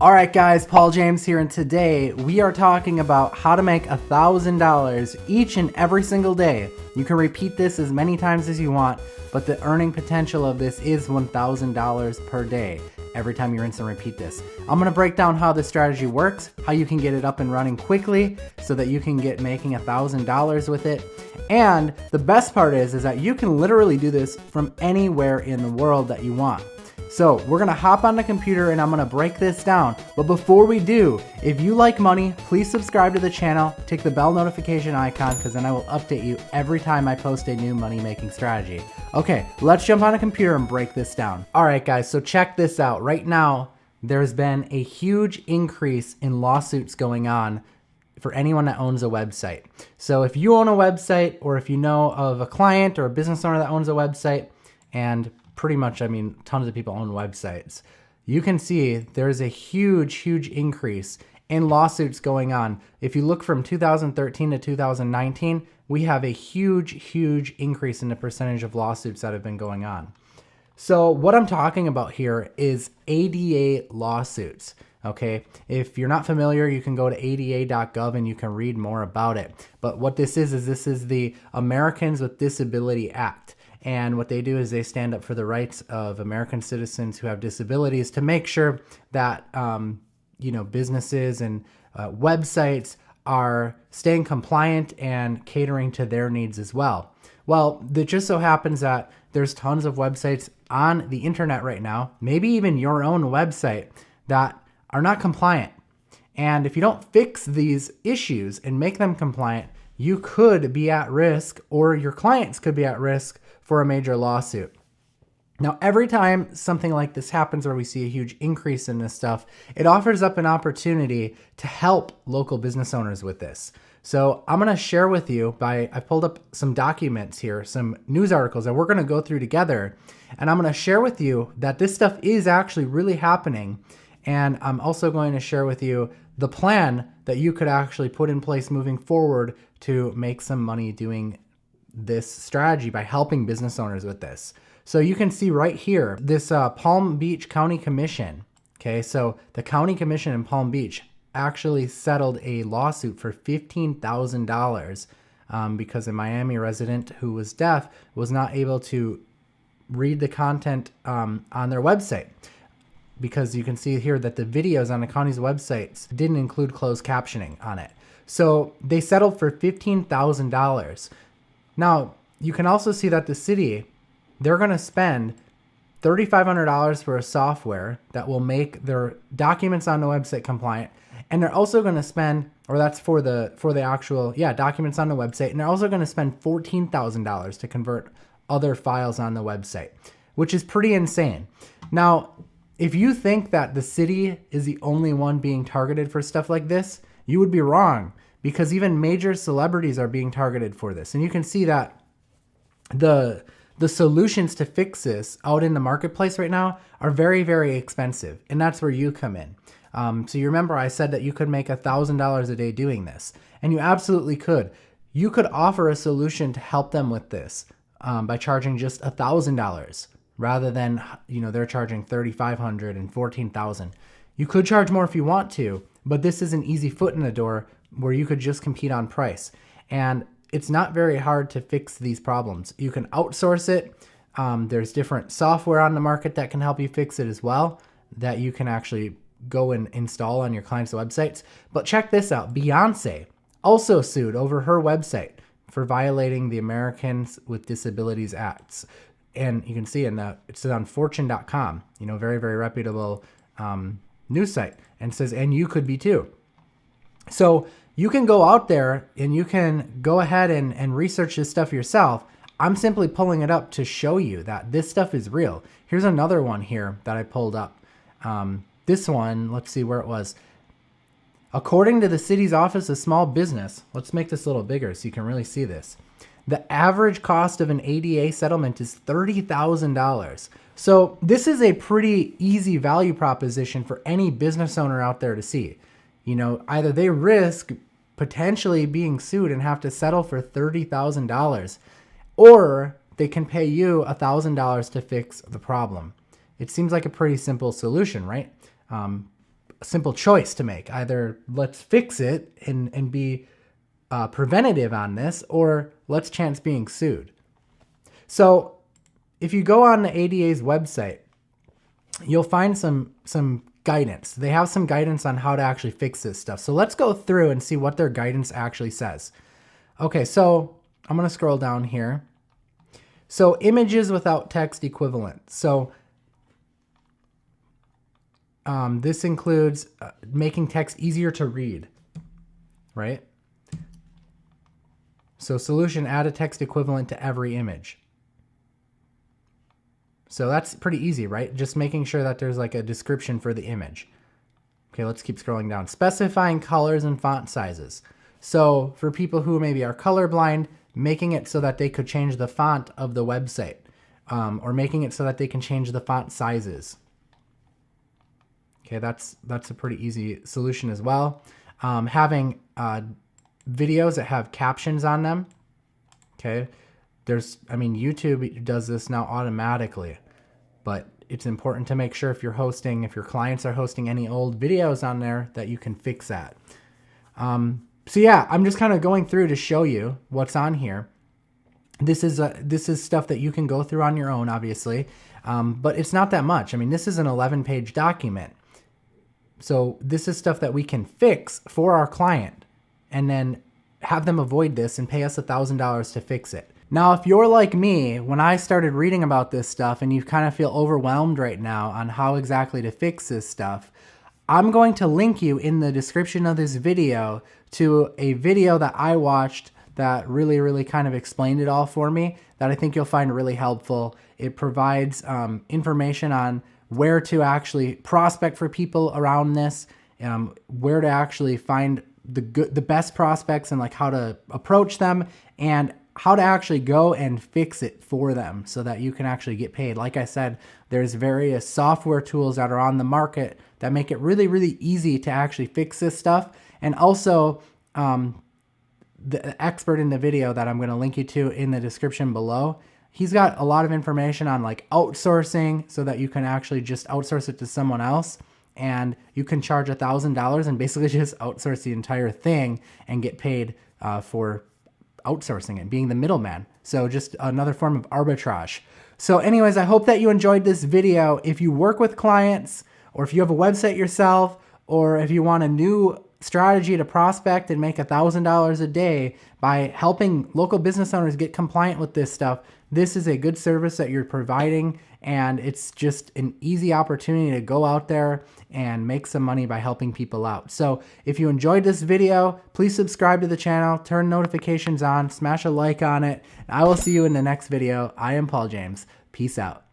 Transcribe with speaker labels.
Speaker 1: All right, guys, Paul James here, and today we are talking about how to make $1,000 each and every single day. You can repeat this as many times as you want, but the earning potential of this is $1,000 per day every time you rinse and repeat this. I'm gonna break down how this strategy works, how you can get it up and running quickly so that you can get making $1,000 with it. And the best part is that you can literally do this from anywhere in the world that you want. So we're gonna hop on the computer and I'm gonna break this down. But before we do, if you like money, please subscribe to the channel, tick the bell notification icon, because then I will update you every time I post a new money making strategy. Okay, let's jump on a computer and break this down. All right, guys, so check this out. Right now, there's been a huge increase in lawsuits going on for anyone that owns a website. So if you own a website, or if you know of a client or a business owner that owns a website, and pretty much, tons of people own websites, you can see there's a huge increase in lawsuits going on. If you look from 2013 to 2019, we have a huge increase in the percentage of lawsuits that have been going on. So what I'm talking about here is ADA lawsuits. Okay, if you're not familiar, you can go to ada.gov and you can read more about it. But what this is the Americans with Disability Act. And what they do is they stand up for the rights of American citizens who have disabilities to make sure that businesses and websites are staying compliant and catering to their needs as well. Well, it just so happens that there's tons of websites on the internet right now, maybe even your own website, that are not compliant. And if you don't fix these issues and make them compliant, you could be at risk, or your clients could be at risk for a major lawsuit. Now, every time something like this happens where we see a huge increase in this stuff, it offers up an opportunity to help local business owners with this. So I'm gonna share with you, I pulled up some documents here, some news articles that we're gonna go through together, and I'm gonna share with you that this stuff is actually really happening. And I'm also going to share with you the plan that you could actually put in place moving forward to make some money doing this strategy by helping business owners with this. So you can see right here, this Palm Beach County Commission. Okay, so the county commission in Palm Beach actually settled a lawsuit for $15,000 because a Miami resident who was deaf was not able to read the content on their website. Because you can see here that the videos on the county's websites didn't include closed captioning on it. So they settled for $15,000. Now, you can also see that the city, they're gonna spend $3,500 for a software that will make their documents on the website compliant. And they're also gonna spend, or that's for the actual, documents on the website. And they're also gonna spend $14,000 to convert other files on the website, which is pretty insane. Now, if you think that the city is the only one being targeted for stuff like this, you would be wrong, because even major celebrities are being targeted for this. And you can see that the solutions to fix this out in the marketplace right now are very expensive. And that's where you come in. So you remember I said that you could make $1,000 a day doing this, and you absolutely could. You could offer a solution to help them with this by charging just $1,000. Rather than, they're charging $3,500 and $14,000. You could charge more if you want to, but this is an easy foot in the door where you could just compete on price. And it's not very hard to fix these problems. You can outsource it. There's different software on the market that can help you fix it as well, that you can actually go and install on your clients' websites. But check this out. Beyonce also sued over her website for violating the Americans with Disabilities Acts. And you can see it's on fortune.com, very reputable news site, and says, and you could be too. So you can go out there and you can go ahead and research this stuff yourself. I'm simply pulling it up to show you that this stuff is real. Here's another one here that I pulled up. This one, let's see where it was. According to the city's Office of Small Business, let's make this a little bigger so you can really see this. The average cost of an ADA settlement is $30,000. So this is a pretty easy value proposition for any business owner out there to see. Either they risk potentially being sued and have to settle for $30,000, or they can pay you $1,000 to fix the problem. It seems like a pretty simple solution, right? a simple choice to make. Either let's fix it and be preventative on this, or let's chance being sued. So if you go on the ADA's website, you'll find some guidance. They have some guidance on how to actually fix this stuff. So let's go through and see what their guidance actually says. Okay, so I'm going to scroll down here. So images without text equivalent. So this includes making text easier to read, right? So solution, add a text equivalent to every image. So that's pretty easy, right? Just making sure that there's like a description for the image. Okay, let's keep scrolling down. Specifying colors and font sizes. So for people who maybe are colorblind, making it so that they could change the font of the website, or making it so that they can change the font sizes. Okay, that's a pretty easy solution as well. Having videos that have captions on them. Okay. YouTube does this now automatically, but it's important to make sure if your clients are hosting any old videos on there, that you can fix that. So yeah, I'm just kind of going through to show you what's on here. This is stuff that you can go through on your own, obviously, but it's not that much. I mean, this is an 11-page document. So this is stuff that we can fix for our client and then have them avoid this and pay us $1,000 to fix it. Now, if you're like me, when I started reading about this stuff and you kind of feel overwhelmed right now on how exactly to fix this stuff, I'm going to link you in the description of this video to a video that I watched that really kind of explained it all for me, that I think you'll find really helpful. It provides information on where to actually prospect for people around this, where to actually find the best prospects and like how to approach them, and how to actually go and fix it for them so that you can actually get paid. Like I said, there's various software tools that are on the market that make it really easy to actually fix this stuff. And also, the expert in the video that I'm going to link you to in the description below, he's got a lot of information on like outsourcing so that you can actually just outsource it to someone else. And you can charge $1,000 and basically just outsource the entire thing and get paid for outsourcing it, being the middleman. So just another form of arbitrage. So anyways, I hope that you enjoyed this video. If you work with clients, or if you have a website yourself, or if you want a new strategy to prospect and make $1,000 a day by helping local business owners get compliant with this stuff, this is a good service that you're providing, and it's just an easy opportunity to go out there and make some money by helping people out. So if you enjoyed this video, please subscribe to the channel, turn notifications on, smash a like on it, and I will see you in the next video. I am Paul James. Peace out.